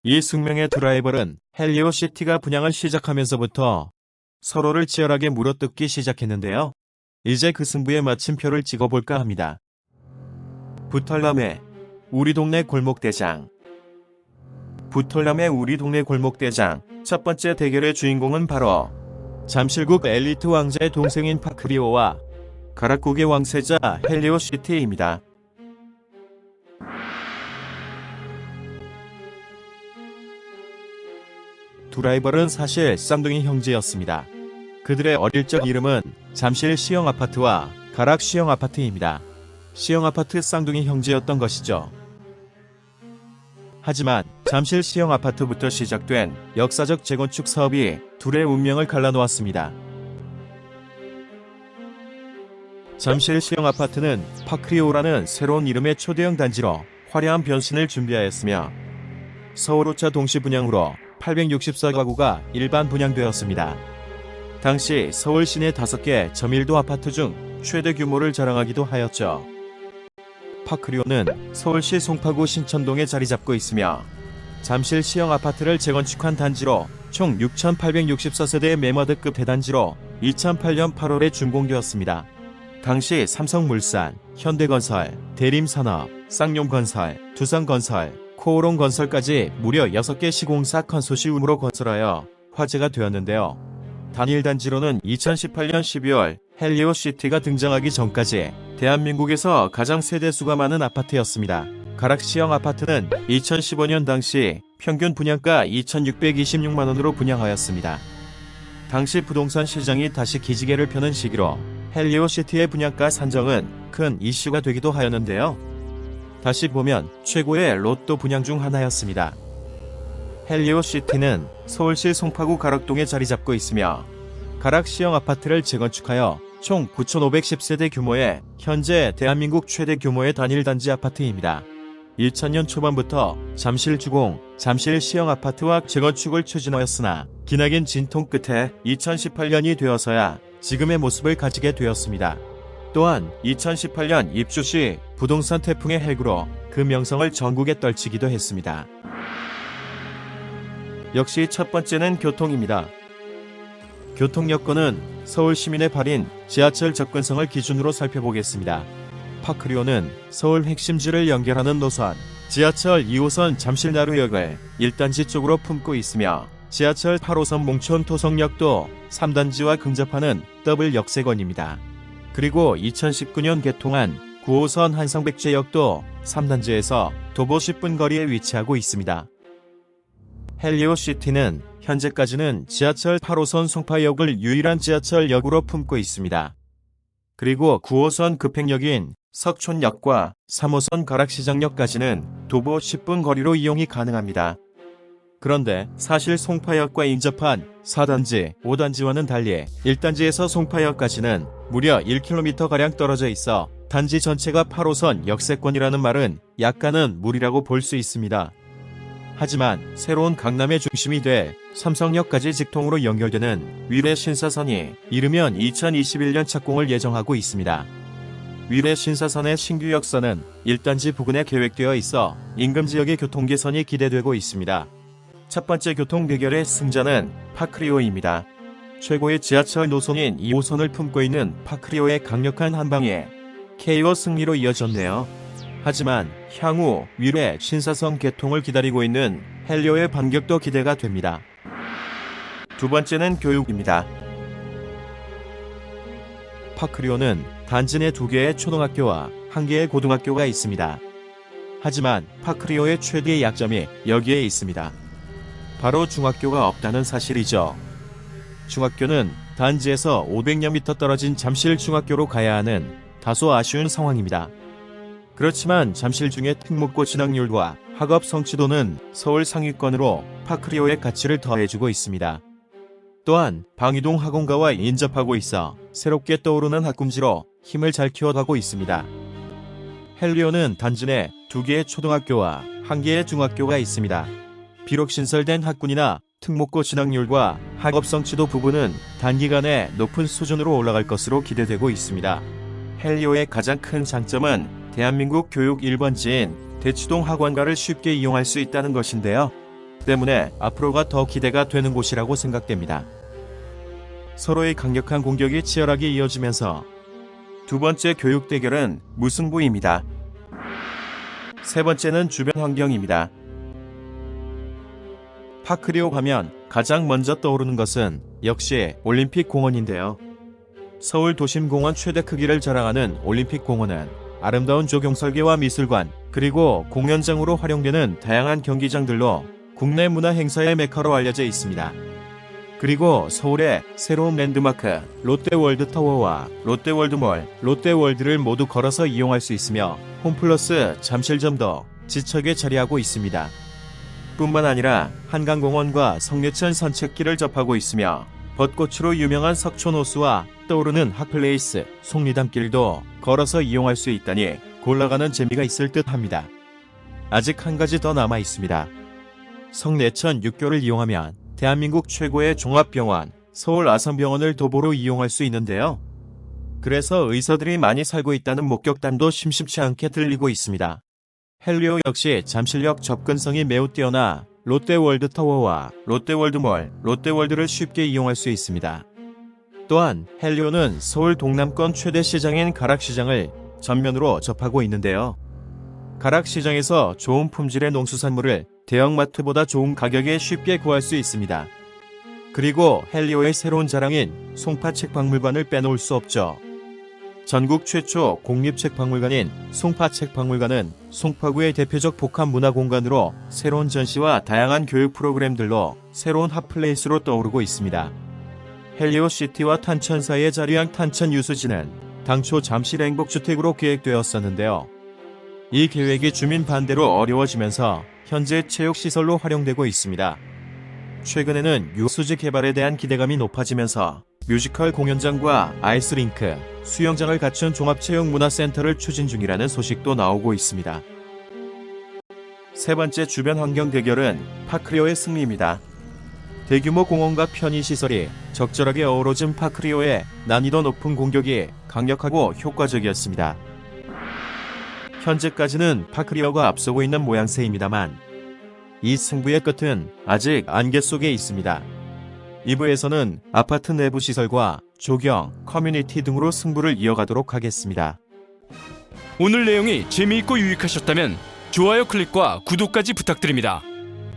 이 숙명의 두 라이벌은 헬리오시티가 분양을 시작하면서부터 서로를 치열하게 물어뜯기 시작했는데요. 이제 그 승부에 마침표를 찍어볼까 합니다. 부털남의 우리 동네 골목대장. 부털남의 우리 동네 골목대장 첫 번째 대결의 주인공은 바로 잠실국 엘리트 왕자의 동생인 파크리오와 가락국의 왕세자 헬리오시티입니다. 두 라이벌은 사실 쌍둥이 형제였습니다. 그들의 어릴 적 이름은 잠실 시영아파트와 가락 시영아파트입니다. 시영아파트 쌍둥이 형제였던 것이죠. 하지만 잠실 시영아파트부터 시작된 역사적 재건축 사업이 둘의 운명을 갈라놓았습니다. 잠실 시영아파트는 파크리오라는 새로운 이름의 초대형 단지로 화려한 변신을 준비하였으며 서울 5차 동시 분양으로 864가구가 일반 분양되었습니다. 당시 서울 시내 5개 저밀도 아파트 중 최대 규모를 자랑하기도 하였죠. 파크리오는 서울시 송파구 신천동에 자리 잡고 있으며 잠실 시형 아파트를 재건축한 단지로 총 6,864세대의 매머드급 대단지로 2008년 8월에 준공되었습니다. 당시 삼성물산, 현대건설, 대림산업, 쌍용건설, 두성건설, 코오롱건설까지 무려 6개 시공사 컨소시움으로 건설하여 화제가 되었는데요. 단일 단지로는 2018년 12월 헬리오시티가 등장하기 전까지 대한민국에서 가장 세대수가 많은 아파트였습니다. 가락 시형 아파트는 2015년 당시 평균 분양가 2,626만원으로 분양하였습니다. 당시 부동산 시장이 다시 기지개를 펴는 시기로 헬리오시티의 분양가 산정은 큰 이슈가 되기도 하였는데요. 다시 보면 최고의 로또 분양 중 하나였습니다. 헬리오시티는 서울시 송파구 가락동에 자리 잡고 있으며 가락 시형 아파트를 재건축하여 총 9,510세대 규모의 현재 대한민국 최대 규모의 단일 단지 아파트입니다. 2000년 초반부터 잠실 주공, 잠실 시형 아파트와 재건축을 추진하였으나 기나긴 진통 끝에 2018년이 되어서야 지금의 모습을 가지게 되었습니다. 또한 2018년 입주 시 부동산 태풍의 해구로 그 명성을 전국에 떨치기도 했습니다. 역시 첫 번째는 교통입니다. 교통 여건은 서울 시민의 발인 지하철 접근성을 기준으로 살펴보겠습니다. 파크리오는 서울 핵심지를 연결하는 노선 지하철 2호선 잠실나루역을 1단지 쪽으로 품고 있으며 지하철 8호선 몽촌 토성역도 3단지와 근접하는 더블 역세권입니다. 그리고 2019년 개통한 9호선 한성백제역도 3단지에서 도보 10분 거리에 위치하고 있습니다. 헬리오시티는 현재까지는 지하철 8호선 송파역을 유일한 지하철역으로 품고 있습니다. 그리고 9호선 급행역인 석촌역과 3호선 가락시장역까지는 도보 10분 거리로 이용이 가능합니다. 그런데 사실 송파역과 인접한 4단지, 5단지와는 달리 1단지에서 송파역까지는 무려 1km가량 떨어져 있어 단지 전체가 8호선 역세권이라는 말은 약간은 무리라고 볼 수 있습니다. 하지만 새로운 강남의 중심이 돼 삼성역까지 직통으로 연결되는 위례 신사선이 이르면 2021년 착공을 예정하고 있습니다. 위례 신사선의 신규 역선은 1단지 부근에 계획되어 있어 인근 지역의 교통 개선이 기대되고 있습니다. 첫 번째 교통 대결의 승자는 파크리오입니다. 최고의 지하철 노선인 2호선을 품고 있는 파크리오의 강력한 한방에 KO 승리로 이어졌네요. 하지만 향후 위례 신사선 개통을 기다리고 있는 헬리오의 반격도 기대가 됩니다. 두 번째는 교육입니다. 파크리오는 단지 내 2개의 초등학교와 1개의 고등학교가 있습니다. 하지만 파크리오의 최대의 약점이 여기에 있습니다. 바로 중학교가 없다는 사실이죠. 중학교는 단지에서 500여 미터 떨어진 잠실 중학교로 가야 하는 다소 아쉬운 상황입니다. 그렇지만 잠실 중의 특목고 진학률과 학업 성취도는 서울 상위권으로 파크리오의 가치를 더해주고 있습니다. 또한 방이동 학원가와 인접하고 있어 새롭게 떠오르는 학군지로 힘을 잘 키워가고 있습니다. 헬리오는 단지 내 2개의 초등학교와 1개의 중학교가 있습니다. 비록 신설된 학군이나 특목고 진학률과 학업 성취도 부분은 단기간에 높은 수준으로 올라갈 것으로 기대되고 있습니다. 헬리오의 가장 큰 장점은 대한민국 교육 1번지인 대치동 학원가를 쉽게 이용할 수 있다는 것인데요. 때문에 앞으로가 더 기대가 되는 곳이라고 생각됩니다. 서로의 강력한 공격이 치열하게 이어지면서 두 번째 교육 대결은 무승부입니다. 세 번째는 주변 환경입니다. 파크리오 하면 가장 먼저 떠오르는 것은 역시 올림픽 공원인데요. 서울 도심공원 최대 크기를 자랑하는 올림픽 공원은 아름다운 조경 설계와 미술관, 그리고 공연장으로 활용되는 다양한 경기장들로 국내 문화 행사의 메카로 알려져 있습니다. 그리고 서울의 새로운 랜드마크 롯데월드타워와 롯데월드몰, 롯데월드를 모두 걸어서 이용할 수 있으며 홈플러스 잠실점도 지척에 자리하고 있습니다. 뿐만 아니라 한강공원과 성내천 산책길을 접하고 있으며 벚꽃으로 유명한 석촌호수와 떠오르는 핫플레이스 속리담길도 걸어서 이용할 수 있다니 골라가는 재미가 있을 듯 합니다. 아직 한 가지 더 남아 있습니다. 성내천 육교를 이용하면 대한민국 최고의 종합병원 서울 아산병원을 도보로 이용할 수 있는데요. 그래서 의사들이 많이 살고 있다는 목격담도 심심치 않게 들리고 있습니다. 헬리오 역시 잠실역 접근성이 매우 뛰어나 롯데월드타워와 롯데월드몰, 롯데월드를 쉽게 이용할 수 있습니다. 또한 헬리오는 서울 동남권 최대 시장인 가락시장을 전면으로 접하고 있는데요. 가락시장에서 좋은 품질의 농수산물을 대형마트보다 좋은 가격에 쉽게 구할 수 있습니다. 그리고 헬리오의 새로운 자랑인 송파책박물관을 빼놓을 수 없죠. 전국 최초 공립책박물관인 송파책박물관은 송파구의 대표적 복합문화공간으로 새로운 전시와 다양한 교육 프로그램들로 새로운 핫플레이스로 떠오르고 있습니다. 헬리오시티와 탄천 사이에 자리한 탄천 유수지는 당초 잠실 행복주택으로 계획되었었는데요. 이 계획이 주민 반대로 어려워지면서 현재 체육시설로 활용되고 있습니다. 최근에는 유수지 개발에 대한 기대감이 높아지면서 뮤지컬 공연장과 아이스링크, 수영장을 갖춘 종합체육문화센터를 추진 중이라는 소식도 나오고 있습니다. 세 번째 주변 환경 대결은 파크리오의 승리입니다. 대규모 공원과 편의시설이 적절하게 어우러진 파크리오의 난이도 높은 공격이 강력하고 효과적이었습니다. 현재까지는 파크리오가 앞서고 있는 모양새입니다만 이 승부의 끝은 아직 안개 속에 있습니다. 2부에서는 아파트 내부 시설과 조경, 커뮤니티 등으로 승부를 이어가도록 하겠습니다. 오늘 내용이 재미있고 유익하셨다면 좋아요 클릭과 구독까지 부탁드립니다.